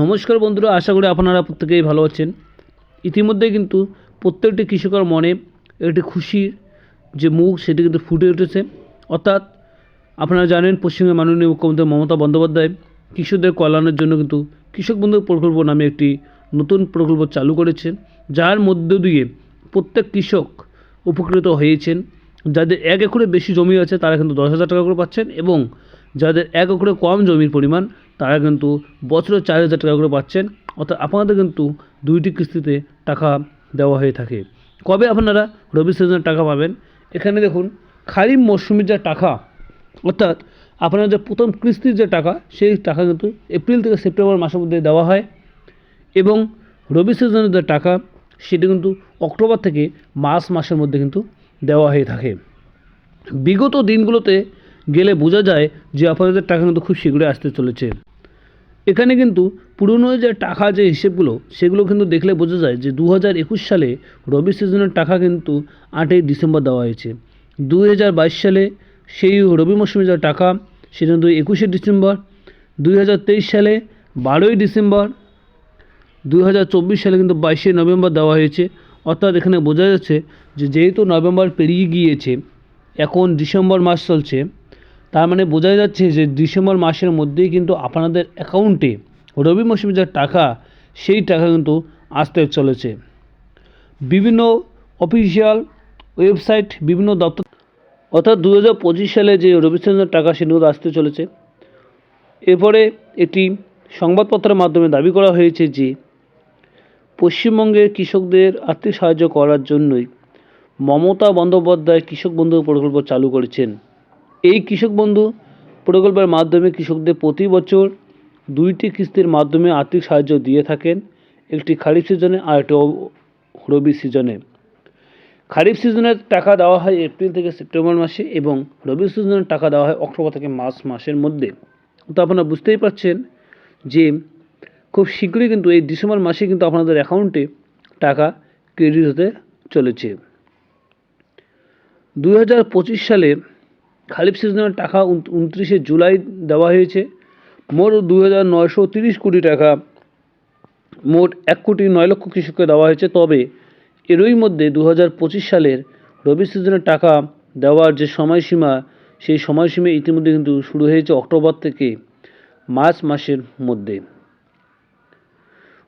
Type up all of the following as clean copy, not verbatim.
নমস্কার বন্ধুরা, আশা করি আপনারা প্রত্যেকেই ভালো আছেন। ইতিমধ্যে কিন্তু প্রত্যেকটি কৃষকের মনে একটি খুশির যে মুখ সেটি কিন্তু ফুটে উঠেছে। অর্থাৎ আপনারা জানেন, পশ্চিমবঙ্গের মাননীয় মুখ্যমন্ত্রী মমতা বন্দ্যোপাধ্যায় কৃষকদের কল্যাণের জন্য কিন্তু কৃষক বন্ধু প্রকল্প নামে একটি নতুন প্রকল্প চালু করেছেন, যার মধ্য দিয়ে প্রত্যেক কৃষক উপকৃত হয়েছেন। যাদের 1 একরের বেশি জমি আছে তারা কিন্তু 10,000 টাকা করে পাচ্ছেন, এবং যাদের 1 একরের কম জমির পরিমাণ তারা কিন্তু বছরে 4,000 টাকা করে পাচ্ছেন। অর্থাৎ আপনাদের কিন্তু 2টি কিস্তিতে টাকা দেওয়া হয়ে থাকে। কবে আপনারা রবি সিজনের টাকা পাবেন? এখানে দেখুন, খারিফ মরশুমের যে টাকা, অর্থাৎ আপনার যে প্রথম কিস্তির যে টাকা, সেই টাকা কিন্তু এপ্রিল থেকে সেপ্টেম্বর মাসের মধ্যে দেওয়া হয়, এবং রবি সিজনের যে টাকা সেটি কিন্তু অক্টোবর থেকে মার্চ মাসের মধ্যে কিন্তু দেওয়া হয়ে থাকে। বিগত দিনগুলোতে গেলে বোঝা যায় যে আপনাদের টাকা কিন্তু খুব শীঘ্রই আসতে চলেছে। এখানে কিন্তু পুরনো যে টাকা যে হিসেবগুলো সেগুলো কিন্তু দেখলে বোঝা যায় যে 2021 সালে রবি সিজনের টাকা কিন্তু 8ই ডিসেম্বর দেওয়া হয়েছে। 2022 সালে সেই রবি মৌসুমে যে টাকা সেটা কিন্তু 21শে ডিসেম্বর। 2023 সালে 12ই ডিসেম্বর। 2024 সালে কিন্তু 22শে নভেম্বর দেওয়া হয়েছে। অর্থাৎ এখানে বোঝা যাচ্ছে যে যেহেতু নভেম্বর পেরিয়ে গিয়েছে, এখন ডিসেম্বর মাস চলছে, তার মানে বোঝা যাচ্ছে যে ডিসেম্বর মাসের মধ্যেই কিন্তু আপনাদের অ্যাকাউন্টে রবি মৌসুমে যে টাকা সেই টাকা কিন্তু আসতে চলেছে। বিভিন্ন অফিসিয়াল ওয়েবসাইট, বিভিন্ন দপ্তর, অর্থাৎ 2025 সালে যে রবি সিজনের টাকা সেগুলো আসতে চলেছে। এরপরে একটি সংবাদপত্রের মাধ্যমে দাবি করা হয়েছে যে পশ্চিমবঙ্গের কৃষকদের আর্থিক সাহায্য করার জন্যই মমতা বন্দ্যোপাধ্যায় কৃষক বন্ধু প্রকল্প চালু করেছেন। এই কৃষক বন্ধু প্রকল্পের মাধ্যমে কৃষকদের প্রতি বছর 2টি কিস্তির মাধ্যমে আর্থিক সাহায্য দিয়ে থাকেন, একটি খারিফ সিজনে আর একটি রবি সিজনে। খারিফ সিজনের টাকা দেওয়া হয় এপ্রিল থেকে সেপ্টেম্বর মাসে, এবং রবি সিজনের টাকা দেওয়া হয় অক্টোবর থেকে মার্চ মাসের মধ্যে। তো আপনারা বুঝতেই পারছেন যে খুব শীঘ্রই কিন্তু এই ডিসেম্বর মাসে কিন্তু আপনাদের অ্যাকাউন্টে টাকা ক্রেডিট হতে চলেছে। 2025 সালে খারিফ সিজনের টাকা 29শে জুলাই দেওয়া হয়েছে। মোট 2,930 কোটি টাকা, মোট 1,09,00,000 কৃষককে দেওয়া হয়েছে। তবে এরই মধ্যে 2025 সালের রবি সিজনের টাকা দেওয়ার যে সময়সীমা, সেই সময়সীমা ইতিমধ্যে কিন্তু শুরু হয়েছে অক্টোবর থেকে মার্চ মাসের মধ্যে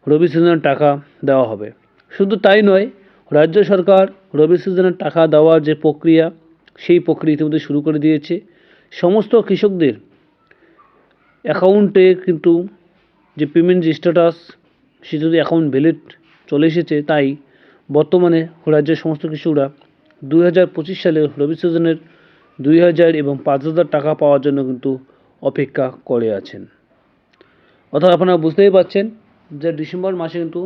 রবি সিজনের টাকা দেওয়া হবে। শুধু তাই নয়, রাজ্য সরকার রবি সিজনের টাকা দেওয়ার যে প্রক্রিয়া, সেই প্রক্রিয়া ইতিমধ্যে শুরু করে দিয়েছে। সমস্ত কৃষকদের অ্যাকাউন্টে কিন্তু যে পেমেন্ট যে স্ট্যাটাস, সে যদি অ্যাকাউন্ট ভ্যালিড চলে এসেছে, তাই বর্তমানে রাজ্যের সমস্ত কৃষকরা 2025 সালে রবি সিজনের 2,000 এবং 5,000 টাকা পাওয়ার জন্য কিন্তু অপেক্ষা করে আছেন। অর্থাৎ আপনারা বুঝতেই পারছেন যে ডিসেম্বর মাসে কিন্তু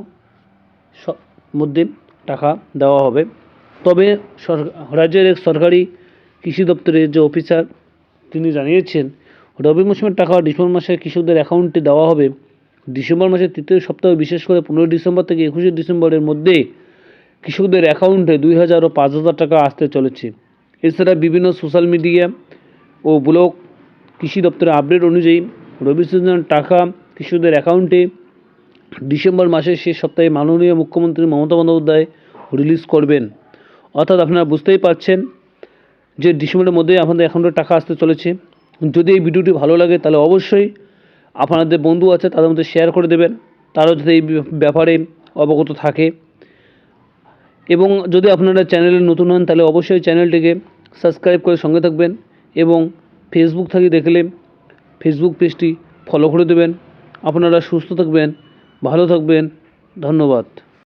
মধ্যে টাকা দেওয়া হবে। তবে রাজ্যের এক সরকারি কৃষি দপ্তরের যে অফিসার, তিনি জানিয়েছেন রবি মৌসুমের টাকা ডিসেম্বর মাসে কৃষকদের অ্যাকাউন্টে দেওয়া হবে ডিসেম্বর মাসের 3য় সপ্তাহে, বিশেষ করে 15 ডিসেম্বর থেকে 21শে ডিসেম্বরের মধ্যে কৃষকদের অ্যাকাউন্টে 2,000 ও 5,000 টাকা আসতে চলেছে। এছাড়া বিভিন্ন সোশ্যাল মিডিয়া ও ব্লক কৃষি দপ্তরের আপডেট অনুযায়ী রবি সিজনের টাকা কৃষকদের অ্যাকাউন্টে ডিসেম্বর মাসের শেষ সপ্তাহে মাননীয় মুখ্যমন্ত্রী মমতা বন্দ্যোপাধ্যায় রিলিজ করবেন। অর্থাৎ আপনারা বুঝতেই পারছেন যে ডিসেম্বরের মধ্যে আপনাদের অ্যাকাউন্টে টাকা আসতে চলেছে। যদি এই ভিডিওটি ভালো লাগে তাহলে অবশ্যই আপনাদের বন্ধু আছে তাদের মধ্যে শেয়ার করে দেবেন, তারাও যাতে এই ব্যাপারে অবগত থাকে। এবং যদি আপনারা চ্যানেলে নতুন হন তাহলে অবশ্যই চ্যানেলটিকে সাবস্ক্রাইব করে সঙ্গে থাকবেন, এবং ফেসবুক থেকে দেখলে ফেসবুক পেজটি ফলো করে দেবেন। আপনারা সুস্থ থাকবেন, ভালো থাকবেন। ধন্যবাদ।